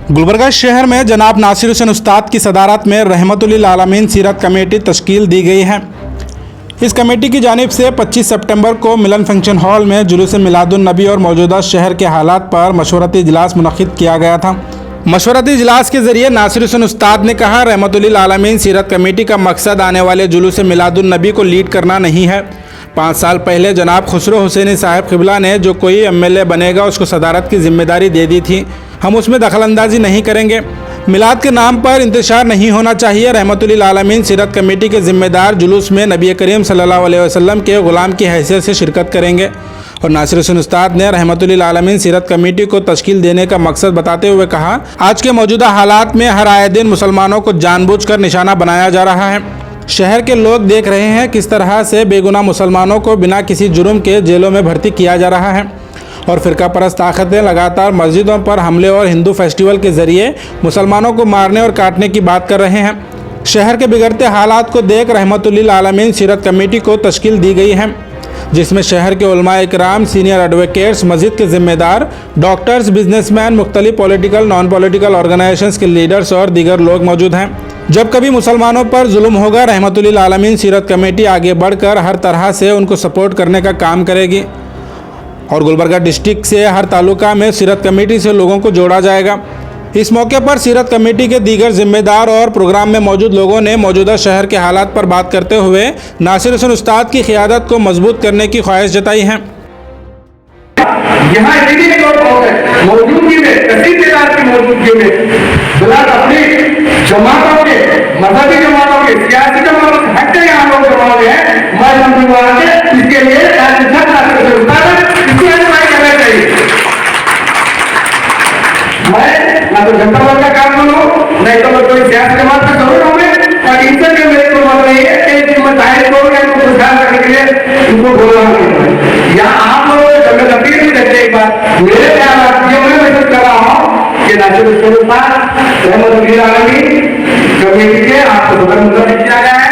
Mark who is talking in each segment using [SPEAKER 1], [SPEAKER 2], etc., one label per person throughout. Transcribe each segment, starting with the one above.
[SPEAKER 1] गुलबर्गा शहर में जनाब नासिर हुसैन उस्ताद की सदारत में रहमतुल्लिल आलमीन सीरत कमेटी तश्कील दी गई है। इस कमेटी की जानिब से 25 सितंबर को मिलन फंक्शन हॉल में जुलूस मिलादुन नबी और मौजूदा शहर के हालात पर मशवरती इजलास मुनक़िद किया गया था। मशवरती इजलास के ज़रिए नासिर हुसैन उस्ताद ने कहा, रहमतुल्लिल आलमीन सीरत कमेटी का मकसद आने वाले जुलूस मिलादुन नबी को लीड करना नहीं है। 5 साल पहले जनाब खुसरो हुसैनी साहब क़िबला ने जो कोई MLA बनेगा उसको सदारत की जिम्मेदारी दे दी थी, हम उसमें दखलंदाजी नहीं करेंगे। मिलाद के नाम पर इंतशार नहीं होना चाहिए। रहमतुल्लिल आलमीन सीरत कमेटी के ज़िम्मेदार जुलूस में नबी करीम सल्लल्लाहु अलैहि वसल्लम के ग़ुलाम की हैसियत से शिरकत करेंगे। और नासिर हुसैन उस्ताद ने रहमतुल्लिल आलमीन सीरत कमेटी को तश्कील देने का मकसद बताते हुए कहा, आज के मौजूदा हालात में हर आए दिन मुसलमानों को जानबूझकर निशाना बनाया जा रहा है। शहर के लोग देख रहे हैं किस तरह से बेगुनाह मुसलमानों को बिना किसी जुर्म के जेलों में भर्ती किया जा रहा है और फ़िरका परस्त ताकतें लगातार मस्जिदों पर हमले और हिंदू फेस्टिवल के ज़रिए मुसलमानों को मारने और काटने की बात कर रहे हैं। शहर के बिगड़ते हालात को देख रहमतुल्लिल आलमीन सीरत कमेटी को तश्कील दी गई है, जिसमें शहर के उलमा इकराम, सीनियर एडवोकेट्स, मस्जिद के ज़िम्मेदार, डॉक्टर्स, बिजनेसमैन, मुख्तलिफ पॉलिटिकल, नॉन पॉलिटिकल ऑर्गेनाइजेशंस के लीडर्स और दीगर लोग मौजूद हैं। जब कभी मुसलमानों पर जुल्म होगा, रहमतुल्लिल आलमीन सीरत कमेटी आगे बढ़कर हर तरह से उनको सपोर्ट करने का काम करेगी और गुलबर्गा डिस्ट्रिक्ट से हर तालुका में सीरत कमेटी से लोगों को जोड़ा जाएगा। इस मौके पर सीरत कमेटी के दीगर जिम्मेदार और प्रोग्राम में मौजूद लोगों ने मौजूदा शहर के हालात पर बात करते हुए नासिर हुसैन उस्ताद की क़ियादत को मजबूत करने की ख्वाहिश जताई है।
[SPEAKER 2] यहाँ मौजूदगी में कसीर की मौजूदगी में बिलाल अपनी जमातों के, मजहबी जमातों के, सियासी जमातों के हट के यहाँ लोग जमा हुए हैं। मैं इसके लिए मैं ना तो जनता दल का काम करूँ, नहीं तो मैं कोई सियासी जमात का जरूर होंगे और इनसे भी मेरे को मत नहीं है कि मैं तारीफ करूँगा इनको खुशहाल करने के लिए इनको बोलना या आप लोग जब मैं अपील भी करते एक बार मेरे ख्याल ये मैं मैसेज कर रहा हूँ कि नासिर हुसैन उस्ताद रहमतुल्लिल आलमीन कमेटी के आपको बदल मुतल्लिक किया गया है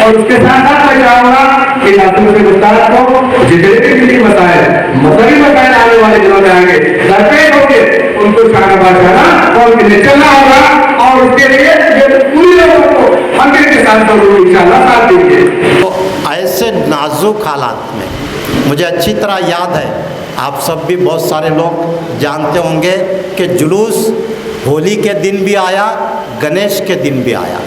[SPEAKER 2] और उसके साथ साथ मैं चाहूँगा कि नासिर हुसैन उस्ताद को जितने भी मसली मसाइल आने वाले दिनों में आगे दरपेश होकर उनको शानबाज़ाना और उनके लिए चलना होगा और उसके लिए पूरी लोगों को हम के साथ इंशाअल्लाह साथ देंगे।
[SPEAKER 3] तो ऐसे नाजुक हालात में मुझे अच्छी तरह याद है, आप सब भी बहुत सारे लोग जानते होंगे कि जुलूस होली के दिन भी आया, गणेश के दिन भी आया,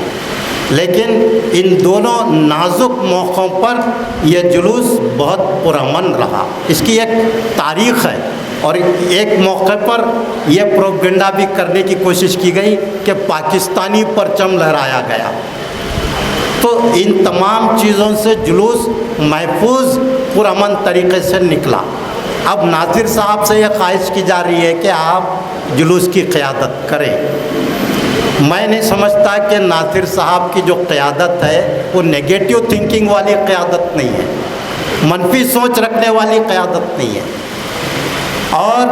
[SPEAKER 3] लेकिन इन दोनों नाजुक मौक़ों पर यह जुलूस बहुत पुरअमन रहा। इसकी एक तारीख़ है और एक मौके पर यह प्रोपेगेंडा भी करने की कोशिश की गई कि पाकिस्तानी परचम लहराया गया। तो इन तमाम चीज़ों से जुलूस महफूज पुरअमन तरीक़े से निकला। अब नासिर साहब से यह ख्वाहिश की जा रही है कि आप जुलूस की क़यादत करें। मैं नहीं समझता कि नासिर साहब की जो क़यादत है वो नेगेटिव थिंकिंग वाली क़यादत नहीं है, मनफी सोच रखने वाली क़यादत नहीं है। और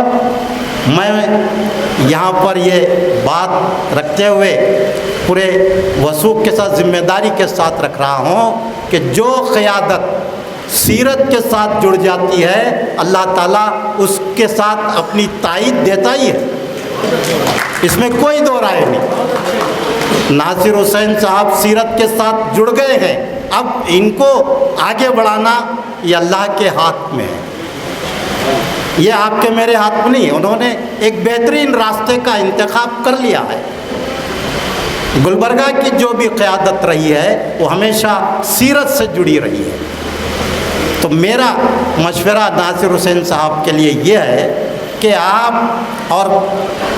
[SPEAKER 3] मैं यहाँ पर ये बात रखते हुए पूरे वसूख के साथ, ज़िम्मेदारी के साथ रख रहा हूँ कि जो क़यादत सीरत के साथ जुड़ जाती है, अल्लाह ताला उसके साथ अपनी ताईद देता ही है, इसमें कोई दो राय नहीं। नासिर हुसैन साहब सीरत के साथ जुड़ गए हैं, अब इनको आगे बढ़ाना ये अल्लाह के हाथ में है, ये आपके मेरे हाथ में नहीं। उन्होंने एक बेहतरीन रास्ते का इंतखाब कर लिया है। गुलबर्गा की जो भी क़यादत रही है वो हमेशा सीरत से जुड़ी रही है। तो मेरा मशवरा नासिर हुसैन साहब के लिए ये है कि आप, और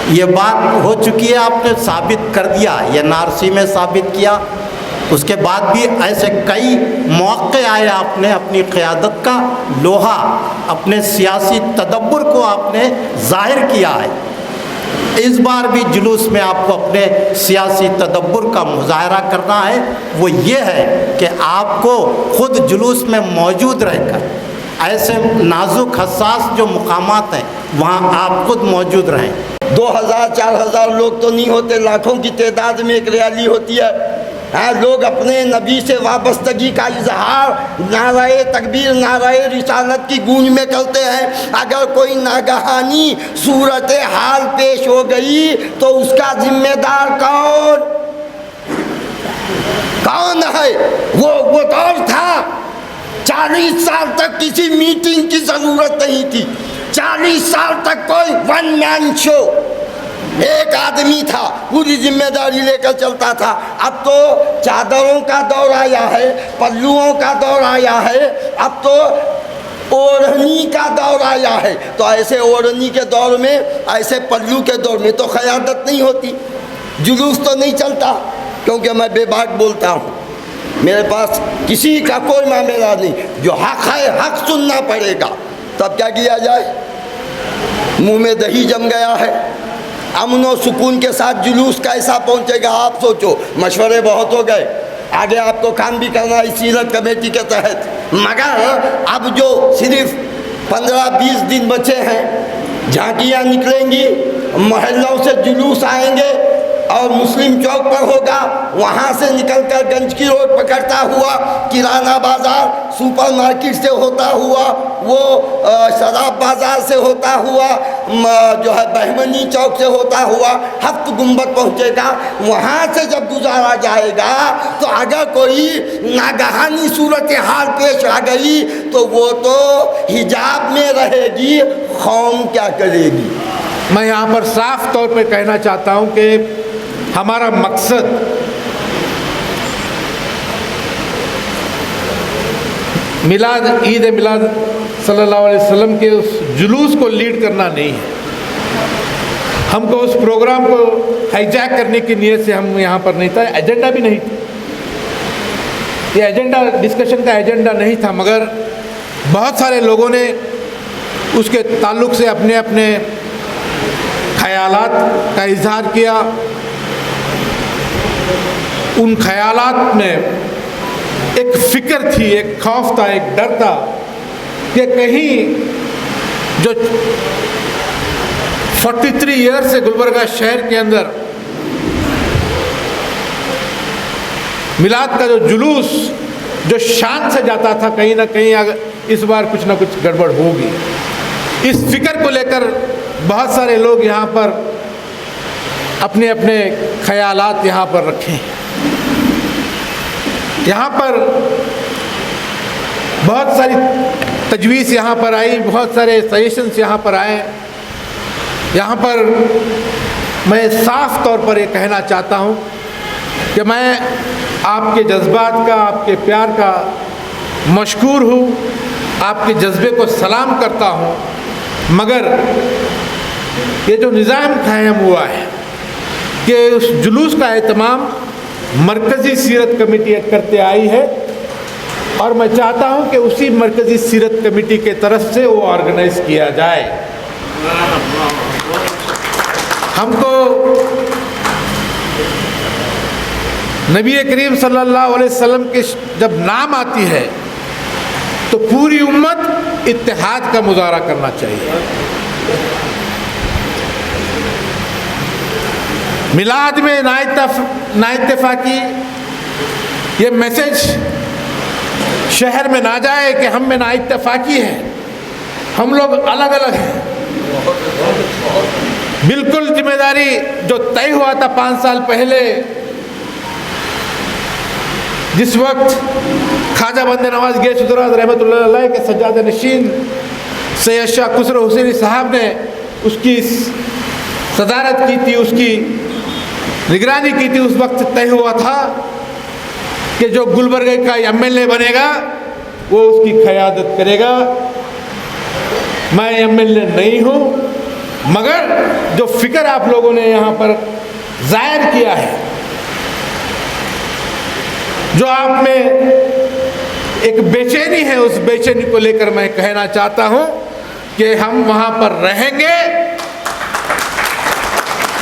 [SPEAKER 3] ये बात हो चुकी है, आपने साबित कर दिया, ये नारसी में साबित किया, उसके बाद भी ऐसे कई मौक़े आए, आपने अपनी क़यादत का लोहा, अपने सियासी तदब्बुर को आपने ज़ाहिर किया है। इस बार भी जुलूस में आपको अपने सियासी तदब्बुर का मुज़ाहरा करना है। वो ये है कि आपको ख़ुद जुलूस में मौजूद रहकर ऐसे नाजुक हसास जो मुकामात हैं वहाँ आप खुद मौजूद रहें।
[SPEAKER 4] 2000-4000 लोग तो नहीं होते, लाखों की तादाद में एक रैली होती है। हाँ, लोग अपने नबी से वाबस्तगी का इजहार नाराए तकबीर नाराए रिसालत की गूंज में करते हैं। अगर कोई नागहानी सूरत हाल पेश हो गई तो उसका जिम्मेदार कौन है? वो दौर था, 40 साल तक किसी मीटिंग की ज़रूरत नहीं थी। 40 साल तक कोई वन मैन शो, एक आदमी था, पूरी जिम्मेदारी लेकर चलता था। अब तो चादरों का दौर आया है, पल्लुओं का दौर आया है, अब तो ओढ़नी का दौर आया है। तो ऐसे ओढ़नी के दौर में, ऐसे पल्लू के दौर में तो क़यादत नहीं होती, जुलूस तो नहीं चलता, क्योंकि मैं बेबाक बोलता हूँ। मेरे पास किसी का कोई मामला नहीं, जो हक है हक सुनना पड़ेगा। तब क्या किया जाए? मुंह में दही जम गया है, अमन और सुकून के साथ जुलूस कैसा पहुंचेगा आप सोचो। मशवरे बहुत हो गए, आगे आपको काम भी करना है सीरत कमेटी के तहत, मगर अब जो सिर्फ 15-20 दिन बचे हैं, झांकियाँ निकलेंगी, मोहल्लों से जुलूस आएंगे और मुस्लिम चौक पर होगा, वहाँ से निकलकर गंज की रोड पकड़ता हुआ किराना बाज़ार, सुपर मार्केट से होता हुआ, वो शराब बाज़ार से होता हुआ, जो है बहमनी चौक से होता हुआ हफ्त गुंबद पहुँचेगा। वहाँ से जब गुजारा जाएगा तो अगर कोई नागहानी सूरत हाल पेश आ गई तो वो तो हिजाब में रहेगी, कौम क्या करेगी?
[SPEAKER 5] मैं यहाँ पर साफ तौर पर कहना चाहता हूँ कि हमारा मकसद मिलाद, ईद मिलाद सल्लल्लाहु अलैहि वसल्लम के उस जुलूस को लीड करना नहीं है। हमको उस प्रोग्राम को हाईजैक करने की नीयत से हम यहाँ पर नहीं था, एजेंडा भी नहीं था, ये एजेंडा डिस्कशन का एजेंडा नहीं था, मगर बहुत सारे लोगों ने उसके ताल्लुक़ से अपने अपने ख़यालात का इजहार किया। उन ख़यालात में एक फ़िक्र थी, एक खौफ था, एक डर था कि कहीं जो 43 ईयर से गुलबर्गा शहर के अंदर मिलाद का जो जुलूस जो शान से जाता था, कहीं ना कहीं अगर इस बार कुछ ना कुछ गड़बड़ होगी। इस फिक्र को लेकर बहुत सारे लोग यहाँ पर अपने अपने ख़यालात यहाँ पर रखें। यहाँ पर बहुत सारी तजवीज़ यहाँ पर आई, बहुत सारे सजेशंस यहाँ पर आए। यहाँ पर मैं साफ़ तौर पर ये कहना चाहता हूँ कि मैं आपके जज्बात का, आपके प्यार का मशकूर हूँ, आपके जज्बे को सलाम करता हूँ, मगर ये जो निज़ाम कायम हुआ है कि उस जुलूस का एहतमाम मरकज़ी सीरत कमेटी करते आई है, और मैं चाहता हूँ कि उसी मरकज़ी सीरत कमेटी के तरफ से वो ऑर्गेनाइज़ किया जाए। हमको नबी करीम सल्लल्लाहु अलैहि वसल्लम के जब नाम आती है तो पूरी उम्मत इत्तेहाद का मुजाहरा करना चाहिए। मिलाद में नाइत्तेफाकी ये मैसेज शहर में ना जाए कि हम में नाइत्तेफाकी है, हम लोग अलग अलग हैं। बिल्कुल जिम्मेदारी जो तय हुआ था 5 साल पहले, जिस वक्त ख्वाजा बंदे नवाज गैसुद्दौला रहमतुल्लाह अलैह के सज्जाद नशीन सैयद शाह खुसरो हुसैनी साहब ने उसकी सदारत की थी, उसकी निगरानी की थी। उस वक्त तय हुआ था कि जो गुलबर्गा का एमएलए बनेगा वो उसकी क़यादत करेगा। मैं एमएलए नहीं हूँ, मगर जो फ़िक्र आप लोगों ने यहाँ पर ज़ाहिर किया है, जो आप में एक बेचैनी है, उस बेचैनी को लेकर मैं कहना चाहता हूँ कि हम वहाँ पर रहेंगे।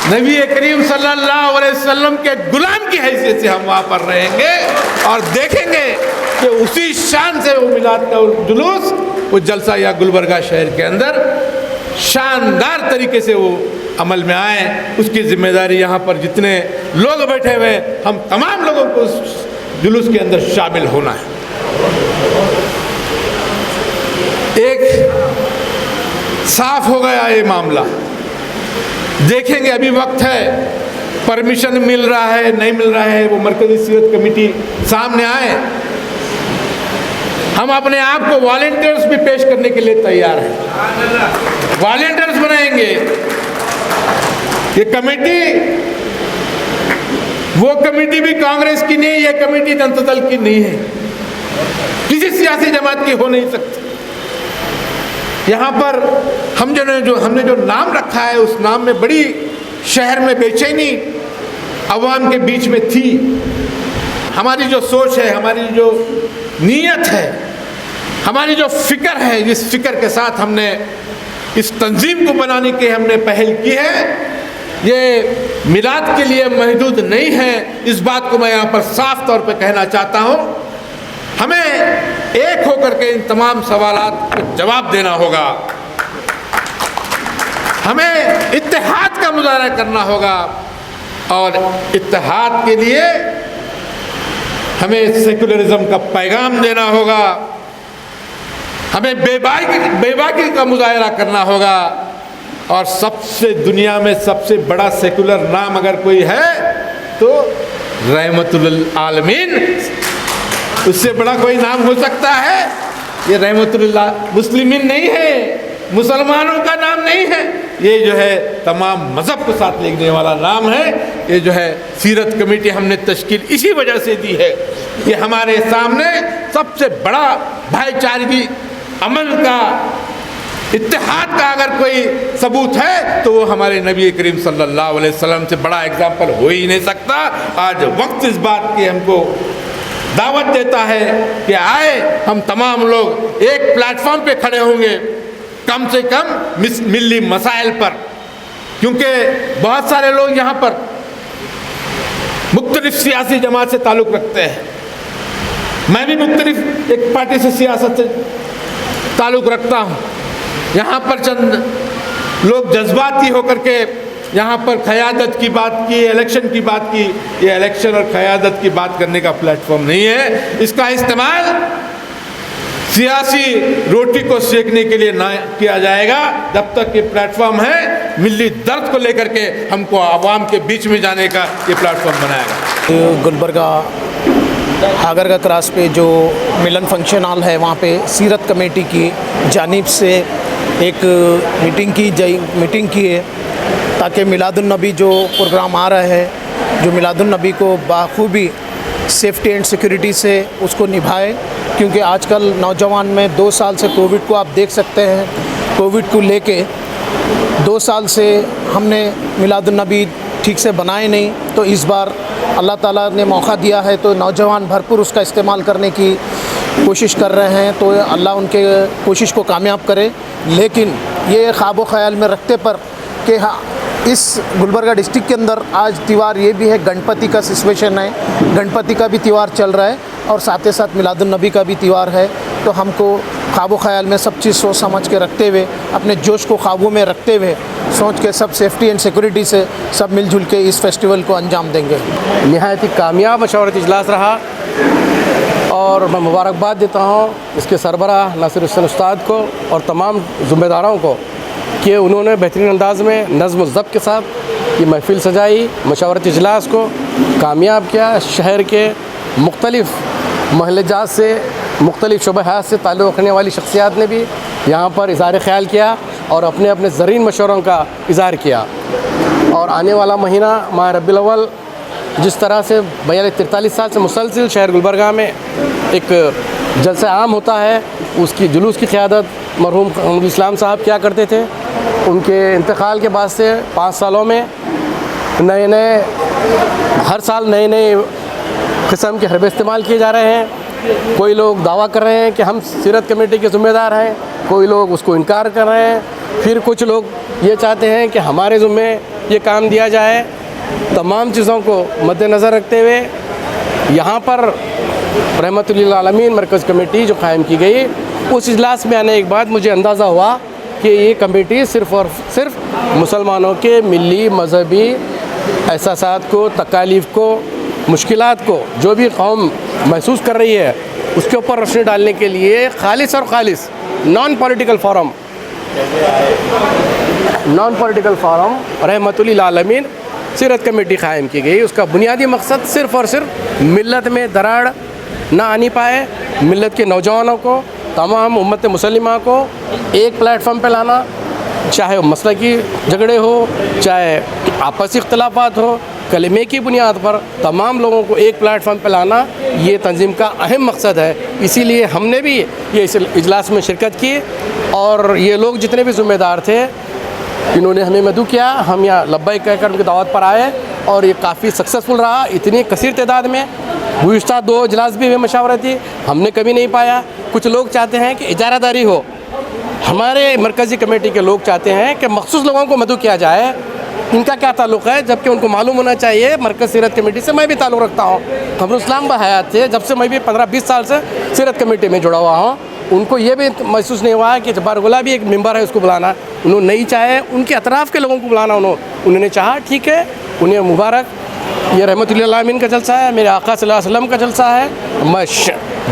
[SPEAKER 5] नबी करीम सल्लल्लाहु अलैहि वसल्लम के गुलाम की हैसियत से हम वहाँ पर रहेंगे और देखेंगे कि उसी शान से वो मिलाद का जुलूस, वो जलसा या गुलबर्गा शहर के अंदर शानदार तरीके से वो अमल में आए। उसकी ज़िम्मेदारी यहाँ पर जितने लोग बैठे हुए हैं, हम तमाम लोगों को उस जुलूस के अंदर शामिल होना है। एक साफ हो गया ये मामला, देखेंगे अभी वक्त है, परमिशन मिल रहा है नहीं मिल रहा है, वो मरकजी सीरत कमेटी सामने आए, हम अपने आप को वॉलंटियर्स भी पेश करने के लिए तैयार हैं, वॉलंटियर्स बनाएंगे। ये कमेटी, वो कमेटी भी कांग्रेस की नहीं, ये कमेटी जनता दल की नहीं है, किसी सियासी जमात की हो नहीं सकती। यहाँ पर हमने जो नाम रखा है, उस नाम में बड़ी शहर में बेचैनी अवाम के बीच में थी। हमारी जो सोच है, हमारी जो नीयत है, हमारी जो फिक्र है, जिस फिक्र के साथ हमने इस तंजीम को बनाने की हमने पहल की है, ये मिलाद के लिए महदूद नहीं है। इस बात को मैं यहाँ पर साफ तौर पे कहना चाहता हूँ। हमें एक होकर के इन तमाम सवालात का जवाब देना होगा, हमें इत्तेहाद का मुजाहरा करना होगा, और इत्तेहाद के लिए हमें सेकुलरिज्म का पैगाम देना होगा, हमें बेबाकी का मुजाहरा करना होगा। और सबसे दुनिया में सबसे बड़ा सेकुलर नाम अगर कोई है तो रहमतुल आलमीन, उससे बड़ा कोई नाम हो सकता है? ये रहमतुल मुस्लिमीन नहीं है, मुसलमानों का नाम नहीं है, ये जो है तमाम मज़हब को साथ लेने वाला नाम है। ये जो है सीरत कमेटी हमने तश्कील इसी वजह से दी है, ये हमारे सामने सबसे बड़ा भाईचारगी, अमन का, इत्तेहाद का अगर कोई सबूत है तो वो हमारे नबी करीम सल्लल्लाहु अलैहि वसल्लम से बड़ा एग्जाम्पल हो ही नहीं सकता। आज वक्त इस बात की हमको दावत देता है कि आए हम तमाम लोग एक प्लेटफॉर्म पे खड़े होंगे, कम से कम मिली मसाइल पर, क्योंकि बहुत सारे लोग यहाँ पर मुख्तलिफ सियासी जमात से ताल्लुक़ रखते हैं। मैं भी मुख्तलिफ एक पार्टी से सियासत से ताल्लुक़ रखता हूँ। यहाँ पर चंद लोग जज्बाती होकर के यहाँ पर क़यादत की बात की, इलेक्शन की बात की। ये इलेक्शन और क़यादत की बात करने का प्लेटफॉर्म नहीं है। इसका इस्तेमाल सियासी रोटी को सेकने के लिए ना किया जाएगा। जब तक ये प्लेटफॉर्म है, मिली दर्द को लेकर के हमको आवाम के बीच में जाने का ये प्लेटफॉर्म बनाएगा।
[SPEAKER 6] गुलबर्गा हागर का क्रॉस पे जो मिलन फंक्शन हॉल है, वहाँ पे सीरत कमेटी की जानिब से एक मीटिंग की है ताकि मिलादुन्नबी जो प्रोग्राम आ रहा है, जो मिलादुन्नबी को बाखूबी सेफ्टी एंड सिक्योरिटी से उसको निभाए। क्योंकि आजकल नौजवान में 2 साल से कोविड को आप देख सकते हैं, कोविड को लेके 2 साल से हमने मिलादुन्नबी ठीक से बनाए नहीं, तो इस बार अल्लाह ताला ने मौका दिया है तो नौजवान भरपूर उसका इस्तेमाल करने की कोशिश कर रहे हैं। तो अल्लाह उनके कोशिश को कामयाब करे। लेकिन ये ख्वाब ख्याल में रखते पर कि हाँ, इस गुलबर्गा डिस्ट्रिक्ट के अंदर आज त्यौहार ये भी है, गणपति का सिचुएशन है, गणपति का भी त्यौहार चल रहा है और साथ ही साथ मिलादुन्नबी का भी त्यौहार है। तो हमको ख्वाब ख्याल में सब चीज़ सोच समझ के रखते हुए, अपने जोश को काबू में रखते हुए, सोच के सब सेफ्टी एंड सिक्योरिटी से सब मिलजुल के इस फेस्टिवल को अंजाम देंगे।
[SPEAKER 7] नहायत ही कामयाब मशवरती इजलास रहा और मैं मुबारकबाद देता हूँ इसके सरबराह नासिर हुसैन उस्ताद को और तमाम ज़िम्मेदारों को कि उन्होंने बेहतरीन अंदाज में नज़्म व ज़ब्त के साथ ये महफ़िल सजाई, मशवरती इजलास को कामयाब किया। शहर के मुख्तलिफ़ महल्लेजात से, मुख्तलिफ़ शुबहात से ताल्लुक़ रखने वाली शख्सियात ने भी यहाँ पर इज़हार ख़याल किया और अपने अपने ज़रीन मशवरों का इज़हार किया। और आने वाला महीना माह रबीउल अव्वल जिस तरह से 42-43 साल से मुसलसिल शहर गुलबर्गा में एक जलसा आम होता है, उसकी जुलूस की क़यादत मरहूम कमरुल इस्लाम साहब क्या करते थे। उनके इंतकाल के बाद से 5 सालों में हर साल नए किस्म के हरबे इस्तेमाल किए जा रहे हैं। कोई लोग दावा कर रहे हैं कि हम सीरत कमेटी के ज़िम्मेदार हैं, कोई लोग उसको इनकार कर रहे हैं, फिर कुछ लोग ये चाहते हैं कि हमारे ज़िम्मे ये काम दिया जाए। तमाम चीज़ों को मद्देनज़र रखते हुए यहाँ पर रहमतुल्लिल आलमीन मरकज़ कमेटी जो कायम की गई, उस इजलास में आने के बाद मुझे अंदाज़ा हुआ कि ये कमेटी सिर्फ़ और सिर्फ मुसलमानों के मिली मजहबी एहसासात को, तकालीफ को, मुश्किलात को जो भी कौम महसूस कर रही है उसके ऊपर रोशनी डालने के लिए खालिस और खालिस नॉन पॉलिटिकल फोरम रहमतुल्लिल आलमीन सीरत कमेटी क़ायम की गई। उसका बुनियादी मकसद सिर्फ़ और सिर्फ मिल्लत में दरार ना आनी पाए, मिल्लत के नौजवानों को, तमाम उम्मत मुसलिमा को एक प्लेटफॉर्म पे लाना, चाहे वो मसलकी झगड़े हो, चाहे आपसी इख्तलाफात हो, कलिमे की बुनियाद पर तमाम लोगों को एक प्लेटफॉर्म पर लाना ये तंजीम का अहम मकसद है। इसीलिए हमने भी ये इस इजलास में शिरकत की और ये लोग जितने भी ज़िम्मेदार थे इन्होंने हमें मदऊ किया। हम यहाँ लब्बैक कहकर उनकी दावत पर आए और ये काफ़ी सक्सेसफुल रहा। इतनी कसीर तादाद में गुज़िश्ता 2 इजलास भी हुए मशावरती, हमने कभी नहीं पाया। कुछ लोग चाहते हैं कि इजारादारी हो, हमारे मरकज़ी कमेटी के लोग चाहते हैं कि मखसूस लोगों को मदऊ किया जाए। इनका क्या ताल्लुक़ है, जबकि उनको मालूम होना चाहिए मरकज़ सीरत कमेटी से मैं भी ताल्लुक़ रखता हूँ। कमरुल इस्लाम बहयात थे, जब से मैं भी 15-20 साल से सीरत कमेटी में जुड़ा हुआ हूँ। उनको ये भी महसूस नहीं हुआ है कि जब्बार गुलाबी एक मेंबर है उसको बुलाना, उन्होंने नहीं चाहे उनके अतराफ़ के लोगों को बुलाना, उन्होंने चाहा, ठीक है, उन्हें मुबारक। ये रहमतुल्लिल आलमीन का जलसा है, मेरे आका सल्लल्लाहु अलैहि वसल्लम का जलसा है। मैं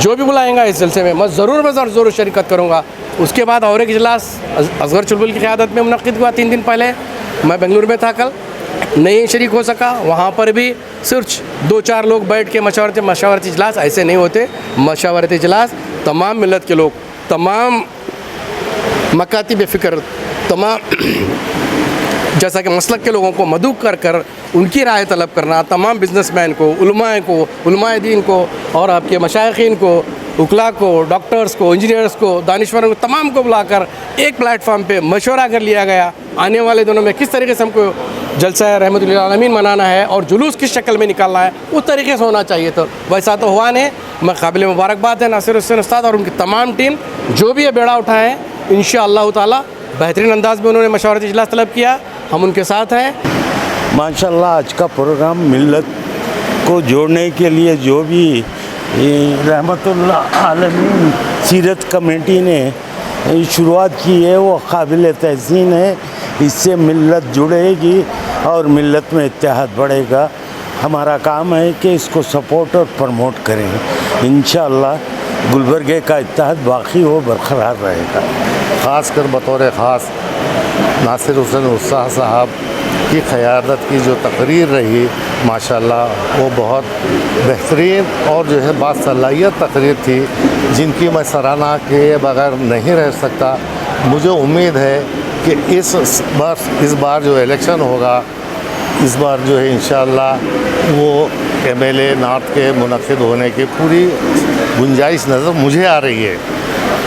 [SPEAKER 7] जो भी बुलाएंगा इस जलसे में मैं ज़रूर शिरकत करूँगा। उसके बाद और एक इजलास असगर चुलबुल की क़यादत में मुनक़्क़िद हुआ 3 दिन पहले। मैं बेंगलुरु में था, कल नहीं शरीक हो सका। वहाँ पर भी सिर्फ 2-4 लोग बैठ के मशावरती इजलास ऐसे नहीं होते। मशावरती इजलास तमाम मिलत के लोग, तमाम मकातिब फ़िक्र, तमाम जैसा कि मसलक के लोगों को मदऊ कर उनकी राय तलब करना, तमाम बिजनेसमैन को, उलमाए दीन को और आपके मशाइखीन को, उकला को, डॉक्टर्स को, इंजीनियर्स को, दानिश्वरों को, तमाम को बुलाकर एक प्लेटफॉर्म पे मशवरा कर लिया गया आने वाले दिनों में किस तरीके से हमको जलसा रहमतुल्लिल आलमीन मनाना है और जुलूस किस शक्ल में निकालना है, उस तरीके से होना चाहिए। तो वैसा तो हुआ नहीं। मैं काबिल मुबारकबाद है नासिर हुसैन उस्ताद और उनकी तमाम टीम जो भी ये बेड़ा उठाए, इंशाअल्लाह ताला बेहतरीन अंदाज में उन्होंने मशावरती इजलास तलब किया, हम उनके साथ हैं।
[SPEAKER 8] माशाल्लाह आज का प्रोग्राम मिल्लत को जोड़ने के लिए जो भी रहमतुल्लाह आलमीन सीरत कमेटी ने शुरुआत की है वो काबिल तहसीन है। इससे मिल्लत जुड़ेगी और मिल्लत में इत्तेहाद बढ़ेगा। हमारा काम है कि इसको सपोर्ट और प्रमोट करें। इंशाअल्लाह गुलबर्गे का इत्तेहाद बाकी हो बरकरार रहेगा।
[SPEAKER 9] ख़ास कर बतौर ख़ास नासिर हुसैन उस्ताद साहब की क़यादत की जो तकरीर रही माशाल्लाह वो बहुत बेहतरीन और जो है बासलाहियत तकरीर थी, जिनकी मैं सराहना किए बगैर नहीं रह सकता। मुझे उम्मीद है कि इस बार जो इलेक्शन होगा, इस बार जो है इंशाअल्लाह वो MLA नॉर्थ के मुनक़्क़िद होने की पूरी गुंजाइश नज़र मुझे आ रही है,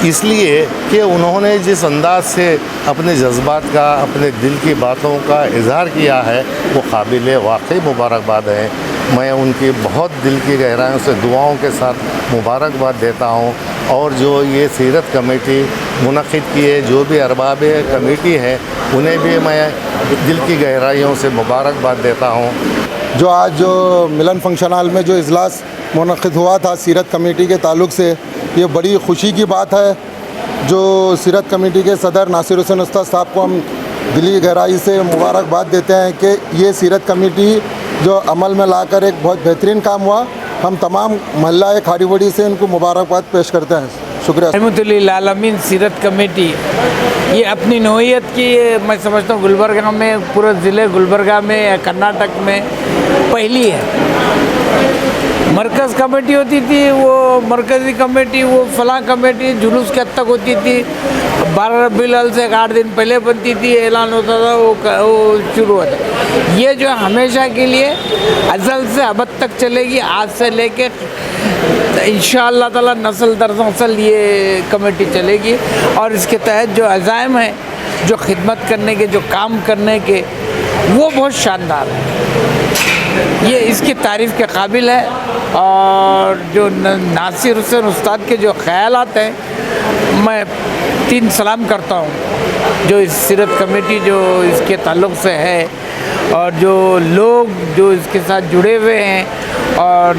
[SPEAKER 9] इसलिए कि उन्होंने जिस अंदाज से अपने जज्बात का, अपने दिल की बातों का इज़हार किया है वो काबिल वाकई मुबारकबाद है। मैं उनकी बहुत दिल की गहराइयों से दुआओं के साथ मुबारकबाद देता हूँ। और जो ये सीरत कमेटी मुनक़्क़िद की है, जो भी अरबाब कमेटी है, उन्हें भी मैं दिल की गहराइयों से मुबारकबाद देता हूँ।
[SPEAKER 10] जो आज जो मिलन फंक्शन हॉल में जो इजलास मुनक़्क़िद हुआ था सीरत कमेटी के ताल्लुक़ से, ये बड़ी ख़ुशी की बात है। जो सीरत कमेटी के सदर नासिर हुसैन उस्ताद साहब को हम दिली गहराई से मुबारकबाद देते हैं कि ये सीरत कमेटी जो अमल में लाकर एक बहुत बेहतरीन काम हुआ। हम तमाम महल्ला खाड़ीबड़ी से इनको मुबारकबाद पेश करते हैं। शुक्रिया।
[SPEAKER 11] रहमतुल्लिल आलमीन सीरत कमेटी ये अपनी नौइयत की, मैं समझता हूँ गुलबर्गा में, पूरे ज़िले गुलबर्गा में या कर्नाटक में पहली है। मरकज़ कमेटी होती थी, वो मरकज़ी कमेटी, वो फ़लाँ कमेटी जुलूस के हद तक होती थी। 12 रबीउल अव्वल से 8 दिन पहले बनती थी, ऐलान होता था, वो शुरू होता। ये जो हमेशा के लिए अज़ल से अबद तक चलेगी, आज से लेके इंशाअल्लाह ताला नस्ल दर नस्ल ये कमेटी चलेगी। और इसके तहत जो अज़ाइम है, जो खिदमत करने के, जो काम करने के, वो बहुत शानदार है। ये इसकी तारीफ़ के काबिल है। और जो नासिर हुसैन उस्ताद के जो ख़यालात हैं, मैं 3 सलाम करता हूँ जो इस सीरत कमेटी जो इसके ताल्लुक़ से है और जो लोग जो इसके साथ जुड़े हुए हैं। और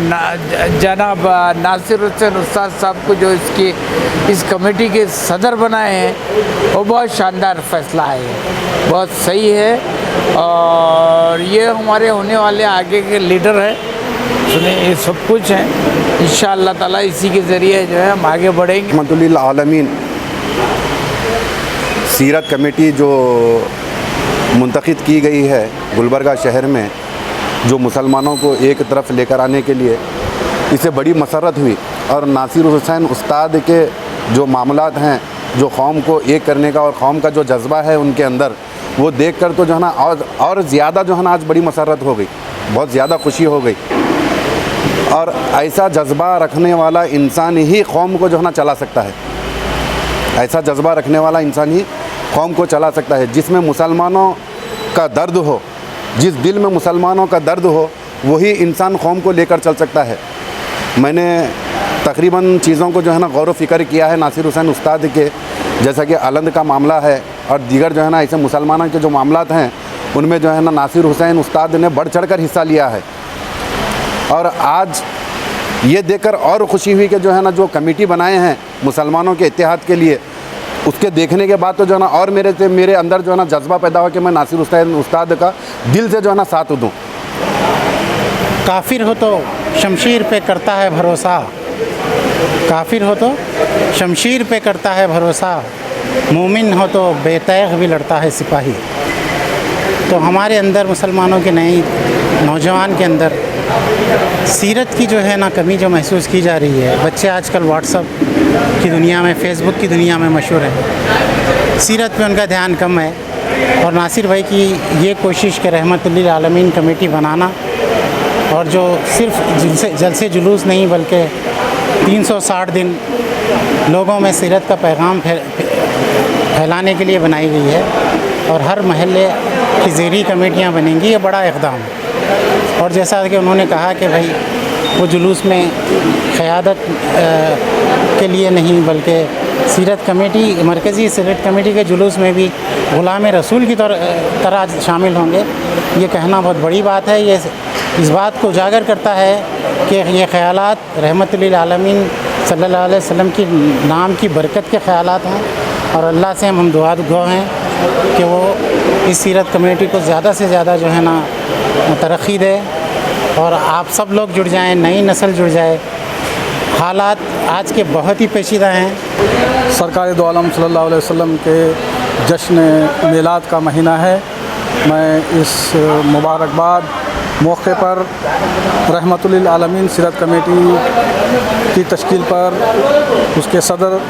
[SPEAKER 11] जनाब नासिर हुसैन उस्ताद साहब को जो इस कमेटी के सदर बनाए हैं, वो बहुत शानदार फ़ैसला है, बहुत सही है। और ये हमारे होने वाले आगे के लीडर हैं, सुने ये सब कुछ है। इंशाअल्लाह ताला इसी के ज़रिए जो है हम आगे बढ़ेंगे।
[SPEAKER 12] रहमतुल्लिल आलमीन सीरत कमेटी जो मुंतखब की गई है गुलबर्गा शहर में, जो मुसलमानों को एक तरफ लेकर आने के लिए, इसे बड़ी मसरत हुई। और नासिर हुसैन उस्ताद के जो मामलात हैं, जो कौम को एक करने का और कौम का जो जज्बा है उनके अंदर, वो देखकर तो जो है ना और ज़्यादा जो है ना आज बड़ी मसरत हो गई, बहुत ज़्यादा खुशी हो गई। और ऐसा जज्बा रखने वाला इंसान ही कौम को जो है ना चला सकता है, ऐसा जज्बा रखने वाला इंसान ही कौम को चला सकता है। जिसमें मुसलमानों का दर्द हो, जिस दिल में मुसलमानों का दर्द हो, वही इंसान कौम को लेकर चल सकता है। मैंने तकरीबन चीज़ों को जो है ना गौर व फिक्र किया है नासिर हुसैन उस्ताद के, जैसा कि अलंद का मामला है और दीगर जो है ना ऐसे मुसलमानों के जो मामलात हैं, उनमें जो है ना नासिर हुसैन उस्ताद ने बढ़ चढ़ कर हिस्सा लिया है। और आज ये देखकर और ख़ुशी हुई कि जो है ना जो कमेटी बनाए हैं मुसलमानों के इत्तेहाद के लिए, उसके देखने के बाद तो जो है ना और मेरे अंदर जो है ना जज्बा पैदा हुआ कि मैं नासिर हुसैन उस्ताद का दिल से जो है ना साथ दूँ।
[SPEAKER 13] काफिर हो तो शमशीर पे करता है भरोसा, काफिर हो तो शमशीर पे करता है भरोसा, मोमिन हो तो बेतैग भी लड़ता है सिपाही। तो हमारे अंदर मुसलमानों के नए नौजवान के अंदर सीरत की जो है ना कमी जो महसूस की जा रही है। बच्चे आजकल व्हाट्सअप की दुनिया में, फेसबुक की दुनिया में मशहूर हैं, सीरत पे उनका ध्यान कम है। और नासिर भाई की ये कोशिश के रहमतुल्लिल आलमीन कमेटी बनाना, और जो सिर्फ जलसे जुलूस नहीं बल्कि 360 दिन लोगों में सीरत का पैगाम फैलाने के लिए बनाई गई है, और हर महल्ले की ज़ेरी कमेटियाँ बनेंगी, ये बड़ा इक़दाम है। और जैसा कि उन्होंने कहा कि भाई वो जुलूस में क़यादत के लिए नहीं बल्कि सीरत कमेटी, मरकज़ी सीरत कमेटी के जुलूस में भी ग़ुलाम रसूल की तरह शामिल होंगे। ये कहना बहुत बड़ी बात है। ये इस बात को उजागर करता है कि ये ख़यालात रहमतुल्लिल आलमीन सल्लल्लाहु अलैहि वसल्लम की नाम की बरकत के ख़यालात हैं, और अल्लाह से हम दुआ गो हैं कि वो इस सीरत कमेटी को ज़्यादा से ज़्यादा जो है ना तरक्की दे, और आप सब लोग जुड़ जाएं, नई नस्ल जुड़ जाए। हालात आज के बहुत ही पेचीदा हैं।
[SPEAKER 7] सरकार दो आलम सल्लल्लाहु अलैहि वसल्लम के जश्न मिलाद का महीना है। मैं इस मुबारकबाद मौके पर रहमतुल्लिल आलमीन सीरत कमेटी की तश्कील पर उसके सदर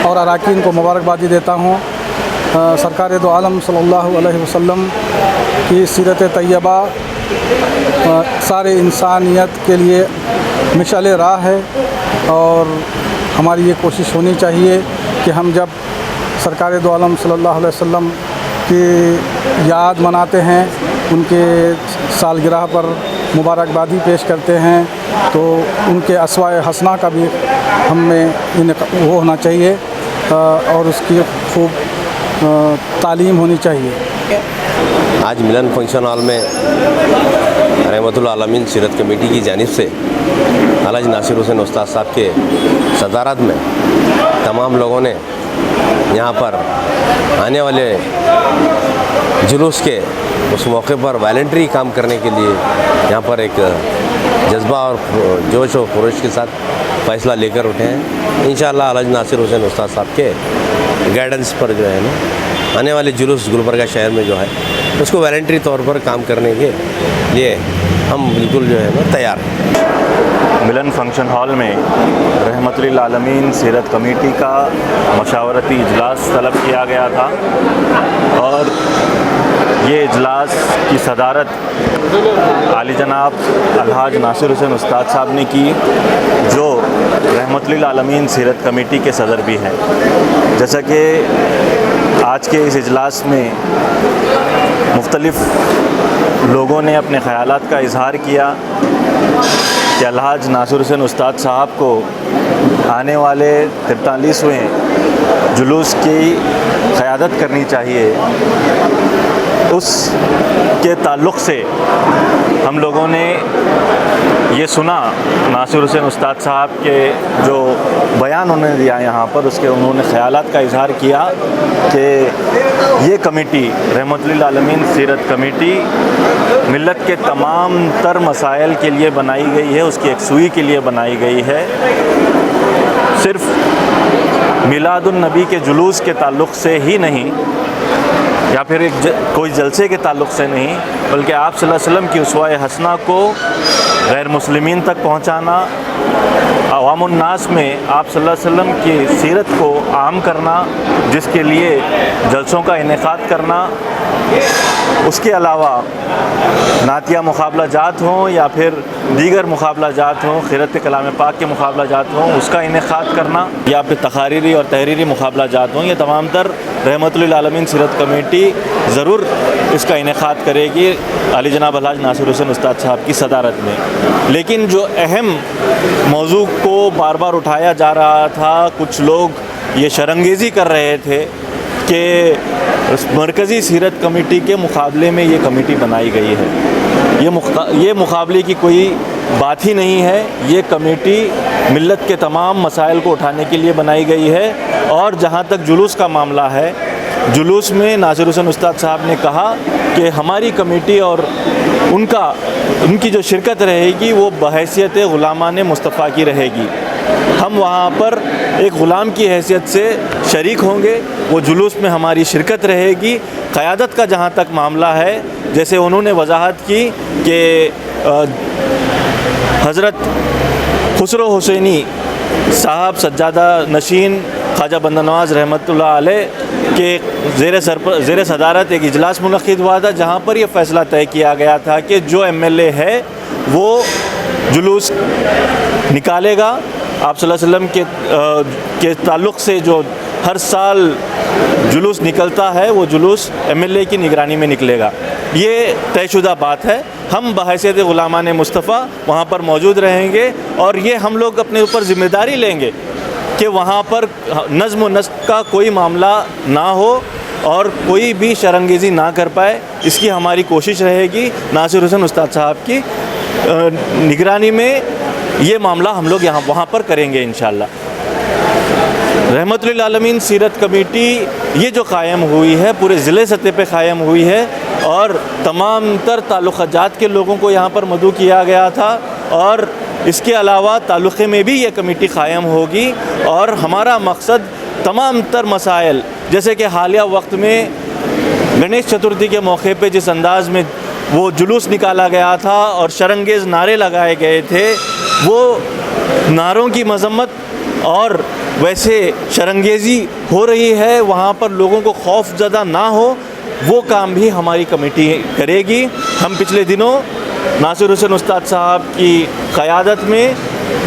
[SPEAKER 7] और अरकान को मुबारकबादी देता हूँ। सरकार दो आलम सल्लल्लाहु अलैहि वसल्लम की सीरत तैयबा सारे इंसानियत के लिए मिसाल राह है, और हमारी ये कोशिश होनी चाहिए कि हम जब सरकार दो आलम सल्लल्लाहु अलैहि वसल्लम की याद मनाते हैं, उनके सालगिरह पर मुबारकबादी पेश करते हैं, तो उनके अस्वाए हसना का भी हम में वो होना चाहिए और उसकी खूब तालीम होनी चाहिए।
[SPEAKER 14] आज मिलन फंक्शन हॉल में रहमतुल आलमीन सीरत कमेटी की जानिब से अलहाज नासिर हुसैन उस्ताद साहब के सदारत में तमाम लोगों ने यहाँ पर आने वाले जुलूस के उस मौके पर वॉलंटरी काम करने के लिए यहाँ पर एक जज्बा और जोश और खुरोश के साथ फ़ैसला लेकर उठे हैं। इंशाअल्लाह अलहाज नासिर हुसैन उस्ताद साहब के गाइडेंस पर जो है ना आने वाले जुलूस गुलबर्गा शहर में जो है उसको वॉलंटरी तौर पर काम करने के लिए हम बिल्कुल जो है ना तैयार हैं।
[SPEAKER 15] मिलन फंक्शन हॉल में रहमतुल्लिल आलमीन सीरत कमेटी का मशावरती इजलास तलब किया गया था, और ये इजलास की सदारत आली जनाब अलहाज नासिर हुसैन उस्ताद साहब ने की, जो रहमतुल्लिल आलमीन सीरत कमेटी के सदर भी हैं। जैसा कि आज के इस इजलास में मुख्तलिफ़ लोगों ने अपने ख़यालात का इजहार किया कि अलहाज नासिर हुसैन उस्ताद साहब को आने वाले 43वें जुलूस की क़यादत करनी चाहिए। उस के ताल्लुक़ से हम हम लोगों ने ये सुना नासिर हुसैन उस्ताद साहब के जो बयान उन्होंने दिया यहाँ पर, उसके उन्होंने ख़यालात का इजहार किया कि ये कमेटी रहमतुल्लिल आलमीन सीरत कमेटी मिल्लत के तमाम तर मसाइल के लिए बनाई गई है, उसकी यकसुई के लिए बनाई गई है। सिर्फ़ मिलादुन नबी के जुलूस के ताल्लुक़ से ही नहीं, या फिर कोई जलसे के ताल्लुक़ से नहीं, बल्कि आप सल्लल्लाहु अलैहि वसल्लम की उसवाए हसना को गैर मुस्लिमीन तक पहुँचाना, अवामुन्नास में आप सल्लल्लाहु अलैहि वसल्लम की सीरत को आम करना, जिसके लिए जलसों का इनेकाद करना, उसके अलावा नातिया मुकाबला जात हों या फिर दीगर मुकाबला जात हों, क़िरात कलाम पाक के मुकाबला जात हों, उसका इनेकाद करना, या फिर तकारीरी और तहरीरी मुकाबला जात हों, ये तमाम तर रहमतुल्लिल आलमीन सीरत कमेटी ज़रूर इसका इनेकाद करेगी आली जनाब अलहाज नासिर हुसैन उस्ताद साहब की सदारत में। लेकिन जो अहम मौजू को बार बार उठाया जा रहा था, कुछ लोग ये शर्मंगेज़ी कर रहे थे कि मरकज़ी सीरत कमेटी के मुकाबले में ये कमेटी बनाई गई है। ये मुकाबले की कोई बात ही नहीं है। ये कमेटी मिल्लत के तमाम मसाइल को उठाने के लिए बनाई गई है। और जहाँ तक जुलूस का मामला है, जुलूस में नासिर हुसैन उस्ताद साहब ने कहा कि हमारी कमेटी और उनकी जो शिरकत रहेगी वो बहैसियत ग़ुलामान मुस्तफ़ा की रहेगी। हम वहाँ पर एक ग़ुलाम की हैसियत से शरीक होंगे, वो जुलूस में हमारी शिरकत रहेगी। क़यादत का जहाँ तक मामला है, जैसे उन्होंने वजाहत की कि हज़रत खुसरो हुसैनी साहब सज्जादा नशीन ख्वाजा बंदा नवाज़ रहमतुल्लाह अलैह के ज़ेर सदारत एक इजलास मुनक़्क़िद हुआ था, जहाँ पर यह फ़ैसला तय किया गया था कि जो MLA है वो जुलूस निकालेगा। आप सल्लल्लाहु अलैहि वसल्लम के ताल्लुक़ से जो हर साल जुलूस निकलता है, वो जुलूस MLA की निगरानी में निकलेगा। ये तयशुदा बात है। हम बहैसियत ग़ुलामान मुस्तफ़ा वहाँ पर मौजूद रहेंगे और ये हम लोग अपने ऊपर ज़िम्मेदारी लेंगे कि वहाँ पर नज़्म व नस्क़ का कोई मामला ना हो और कोई भी शर्मंगेज़ी ना कर पाए, इसकी हमारी कोशिश रहेगी। नासिर हुसैन उस्ताद साहब की निगरानी में ये मामला हम लोग वहाँ पर करेंगे इंशाअल्लाह। रहमतुल्लिल आलमीन सीरत कमेटी ये जो कायम हुई है, पूरे ज़िले सतह पे कायम हुई है और तमाम तर ताल्लुक़ात के लोगों को यहाँ पर मदऊ किया गया था। और इसके अलावा ताल्लुक़े में भी ये कमेटी कायम होगी और हमारा मकसद तमाम तर मसाइल, जैसे कि हालिया वक्त में गणेश चतुर्थी के मौके पे जिस अंदाज़ में वो जुलूस निकाला गया था और शर्मंगेज़ नारे लगाए गए थे, वो नारों की मज़म्मत और वैसे शर्मंगेज़ी हो रही है, वहाँ पर लोगों को खौफ ज़दा ना हो, वो काम भी हमारी कमेटी करेगी। हम पिछले दिनों नासिर हुसैन उस्ताद साहब की क़यादत में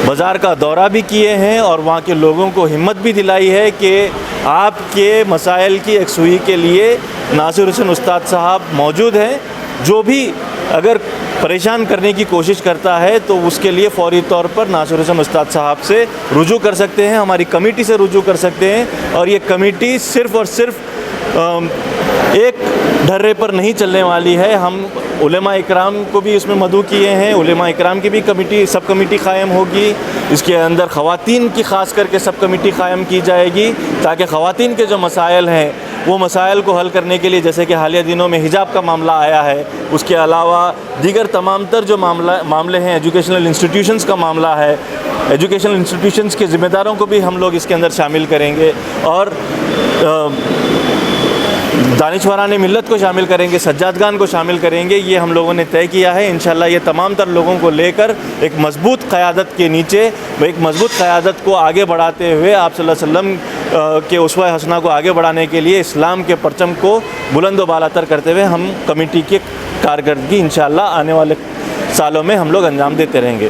[SPEAKER 15] बाज़ार का दौरा भी किए हैं और वहाँ के लोगों को हिम्मत भी दिलाई है कि आपके मसाइल की यकसुई के लिए नासिर हुसैन उस्ताद साहब मौजूद हैं। जो भी अगर परेशान करने की कोशिश करता है तो उसके लिए फ़ौरी तौर पर नासिर हुसैन उस्ताद साहब से रुजू कर सकते हैं, हमारी कमेटी से रुजू कर सकते हैं। और ये कमेटी सिर्फ़ और सिर्फ एक ढर्रे पर नहीं चलने वाली है। हम उलेमा इकराम को भी इसमें मदऊ किए हैं, उलेमा इकराम की भी कमेटी सब कमेटी कायम होगी। इसके अंदर ख़वातीन की ख़ास करके सब कमेटी कायम की जाएगी ताकि ख़वातीन के जो मसाइल हैं वो मसाइल को हल करने के लिए, जैसे कि हालिया दिनों में हिजाब का मामला आया है, उसके अलावा दीगर तमाम तर जो मामले हैं, एजुकेशनल इंस्टीट्यूशंस का मामला है, एजुकेशनल इंस्टीट्यूशंस के ज़िम्मेदारों को भी हम लोग इसके अंदर शामिल करेंगे और दानिशवरान मिल्लत को शामिल करेंगे, सज्जादगान को शामिल करेंगे। ये हम लोगों ने तय किया है। इंशाल्लाह ये तमाम तर लोगों को लेकर एक मज़बूत क़यादत के नीचे, एक मज़बूत क़यादत को आगे बढ़ाते हुए, आप सल्लल्लाहु अलैहि वसल्लम के उसवा हसना को आगे बढ़ाने के लिए इस्लाम के परचम को बुलंद व बालातर करते हुए हम कमेटी की कारकर्दगी इंशाल्लाह आने वाले सालों में हम लोग अंजाम देते रहेंगे।